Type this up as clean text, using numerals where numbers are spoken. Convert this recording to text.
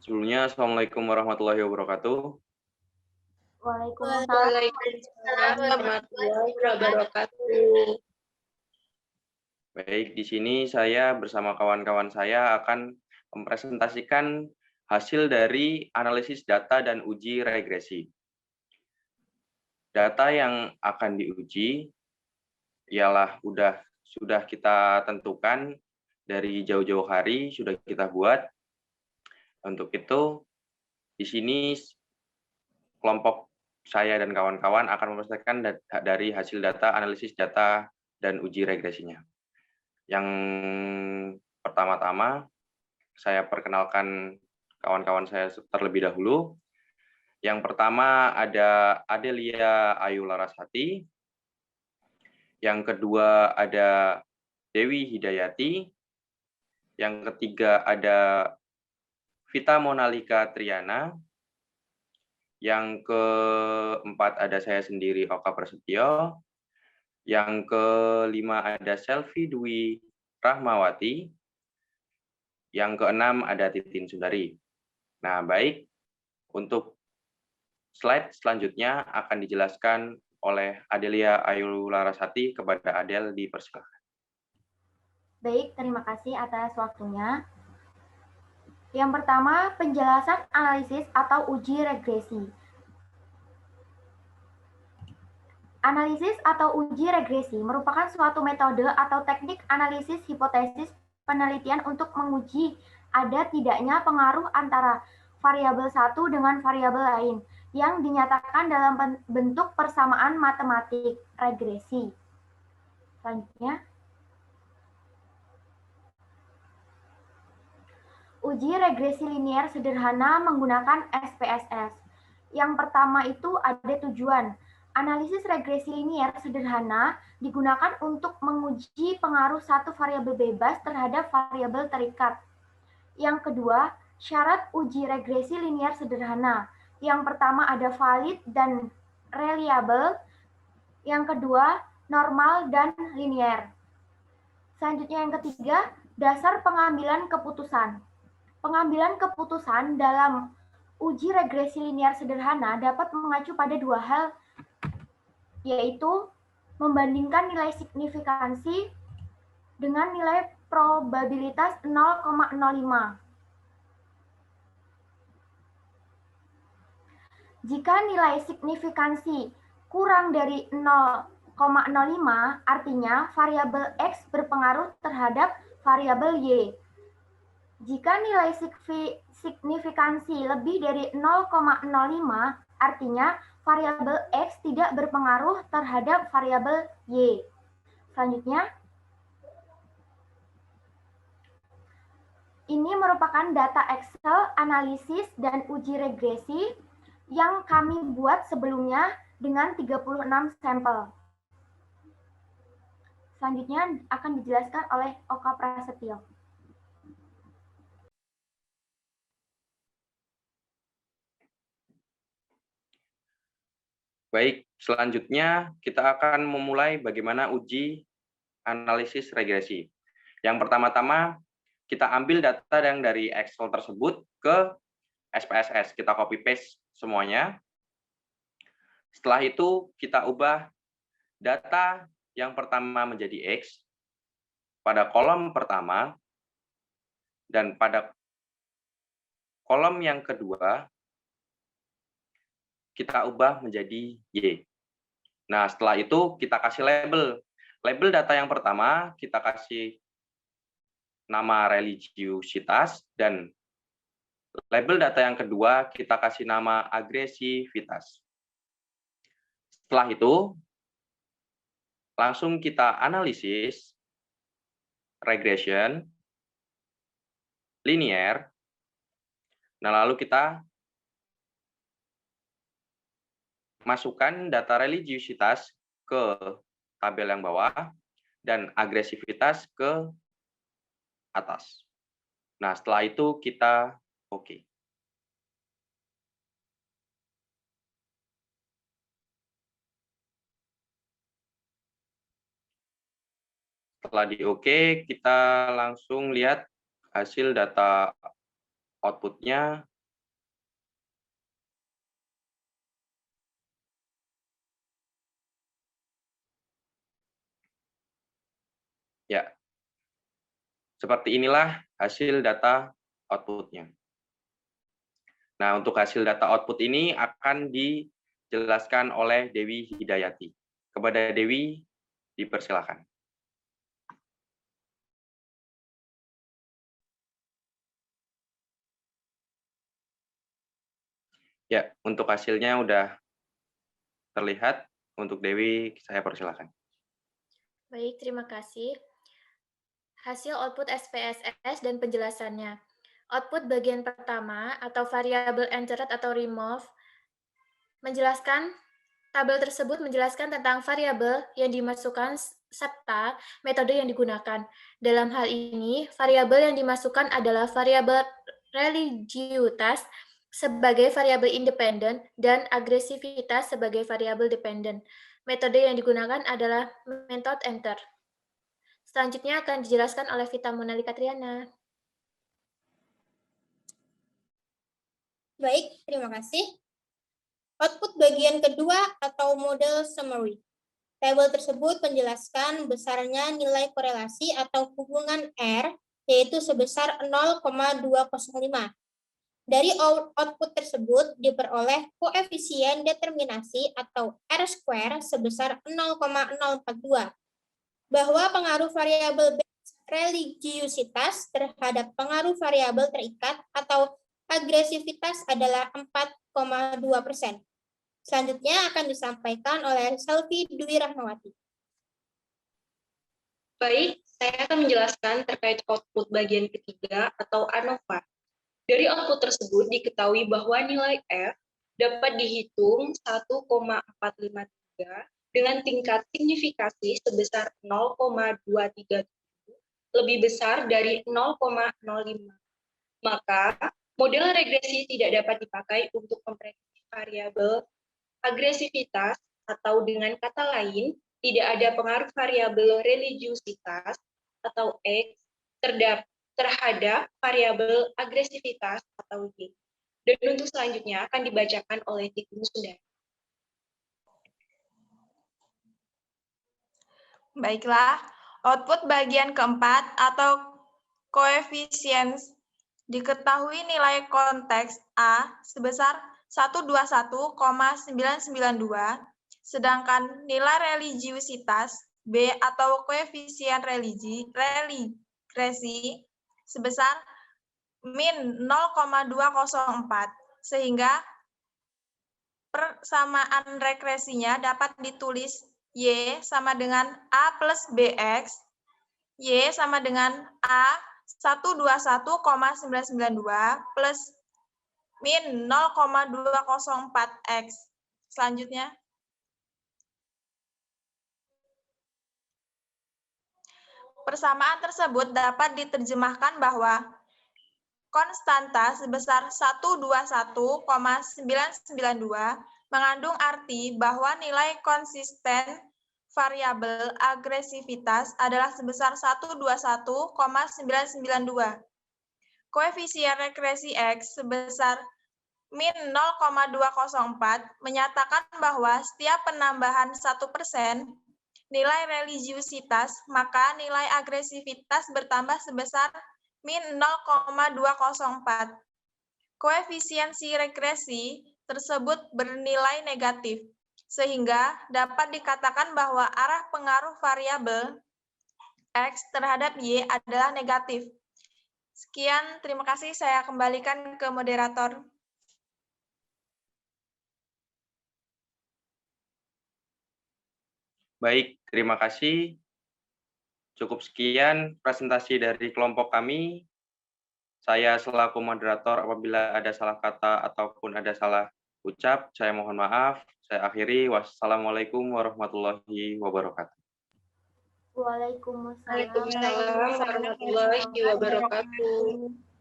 Sebelumnya, Assalamualaikum warahmatullahi wabarakatuh. Waalaikumsalam warahmatullahi wabarakatuh. Baik, di sini saya bersama kawan-kawan saya akan mempresentasikan hasil dari analisis data dan uji regresi. Data yang akan diuji ialah sudah kita tentukan dari jauh-jauh hari, sudah kita buat. Untuk itu, di sini kelompok saya dan kawan-kawan akan mempresentasikan dari hasil data, analisis data, dan uji regresinya. Yang pertama-tama, saya perkenalkan kawan-kawan saya terlebih dahulu. Yang pertama ada Adelia Ayu Larasati. Yang kedua ada Dewi Hidayati. Yang ketiga ada Vita Monalika Triana. Yang keempat ada saya sendiri, Oka Prasetyo. Yang kelima ada Selvi Dwi Rahmawati. Yang keenam ada Titin Sundari. Nah, baik. Untuk slide selanjutnya akan dijelaskan oleh Adelia Ayu Larasati. Kepada Adel, dipersilakan. Baik, terima kasih atas waktunya. Yang pertama, penjelasan analisis atau uji regresi. Analisis atau uji regresi merupakan suatu metode atau teknik analisis hipotesis penelitian untuk menguji ada tidaknya pengaruh antara variabel satu dengan variabel lain yang dinyatakan dalam bentuk persamaan matematik regresi. Selanjutnya, uji regresi linier sederhana menggunakan SPSS. Yang pertama itu ada tujuan. Analisis regresi linier sederhana digunakan untuk menguji pengaruh satu variabel bebas terhadap variabel terikat. Yang kedua, syarat uji regresi linier sederhana. Yang pertama ada valid dan reliable. Yang kedua, normal dan linier. Selanjutnya yang ketiga, dasar pengambilan keputusan. Pengambilan keputusan dalam uji regresi linier sederhana dapat mengacu pada dua hal, yaitu membandingkan nilai signifikansi dengan nilai probabilitas 0,05. Jika nilai signifikansi kurang dari 0,05, artinya variabel X berpengaruh terhadap variabel Y. Jika nilai signifikansi lebih dari 0,05, artinya variabel X tidak berpengaruh terhadap variabel Y. Selanjutnya, ini merupakan data Excel, analisis, dan uji regresi yang kami buat sebelumnya dengan 36 sampel. Selanjutnya akan dijelaskan oleh Oka Prasetyo. Baik, selanjutnya kita akan memulai bagaimana uji analisis regresi. Yang pertama-tama, kita ambil data yang dari Excel tersebut ke SPSS. Kita copy-paste semuanya. Setelah itu, kita ubah data yang pertama menjadi X pada kolom pertama, dan pada kolom yang kedua, kita ubah menjadi Y. Nah, setelah itu kita kasih label. Label data yang pertama kita kasih nama religiusitas, dan label data yang kedua kita kasih nama agresivitas. Setelah itu, langsung kita analisis regression, linear. Nah, lalu kita masukkan data religiusitas ke tabel yang bawah dan agresivitas ke atas. Nah, setelah itu kita oke. Setelah di oke, kita langsung lihat hasil data output-nya Seperti inilah hasil data output-nya. Nah, untuk hasil data output ini akan dijelaskan oleh Dewi Hidayati. Kepada Dewi, dipersilakan. Ya, untuk hasilnya udah terlihat. Untuk Dewi, saya persilakan. Baik, terima kasih. Hasil output SPSS dan penjelasannya. Output bagian pertama atau variable entered atau remove menjelaskan tabel tersebut menjelaskan tentang variabel yang dimasukkan serta metode yang digunakan. Dalam hal ini, variabel yang dimasukkan adalah variabel religiusitas sebagai variabel independen dan agresivitas sebagai variabel dependen. Metode yang digunakan adalah method enter. Selanjutnya akan dijelaskan oleh Vita Monalika Triana. Baik, terima kasih. Output bagian kedua atau model summary. Tabel tersebut menjelaskan besarnya nilai korelasi atau hubungan R, yaitu sebesar 0,205. Dari output tersebut diperoleh koefisien determinasi atau R² sebesar 0,042, bahwa pengaruh variabel religiusitas terhadap pengaruh variabel terikat atau agresivitas adalah 4,2%. Selanjutnya akan disampaikan oleh Selvi Dwi Rahmawati. Baik, saya akan menjelaskan terkait output bagian ketiga atau ANOVA. Dari output tersebut diketahui bahwa nilai F dapat dihitung 1,453 dengan tingkat signifikasi sebesar 0,237 lebih besar dari 0,05. Maka, model regresi tidak dapat dipakai untuk memprediksi variabel agresivitas atau dengan kata lain, tidak ada pengaruh variabel religiusitas atau X terhadap variabel agresivitas atau Y. Dan untuk selanjutnya akan dibacakan oleh Tikung Sundari. Baiklah, output bagian keempat atau koefisien diketahui nilai konteks A sebesar 121,992, sedangkan nilai religiusitas B atau koefisien regresi sebesar min 0,204, sehingga persamaan regresinya dapat ditulis Y sama dengan A plus BX, Y sama dengan A 121,992 plus min 0,204X. Selanjutnya. Persamaan tersebut dapat diterjemahkan bahwa konstanta sebesar 121,992 mengandung arti bahwa nilai konsisten variabel agresivitas adalah sebesar 121,992. Koefisien regresi X sebesar min 0,204 menyatakan bahwa setiap penambahan 1% nilai religiusitas, maka nilai agresivitas bertambah sebesar min 0,204. Koefisiensi regresi tersebut bernilai negatif, sehingga dapat dikatakan bahwa arah pengaruh variabel X terhadap Y adalah negatif. Sekian, terima kasih. Saya kembalikan ke moderator. Baik, terima kasih. Cukup sekian presentasi dari kelompok kami. Saya selaku moderator apabila ada salah kata ataupun ada salah ucap, saya mohon maaf. Saya akhiri. Wassalamualaikum warahmatullahi wabarakatuh. Waalaikumsalam. Waalaikumsalam warahmatullahi wabarakatuh.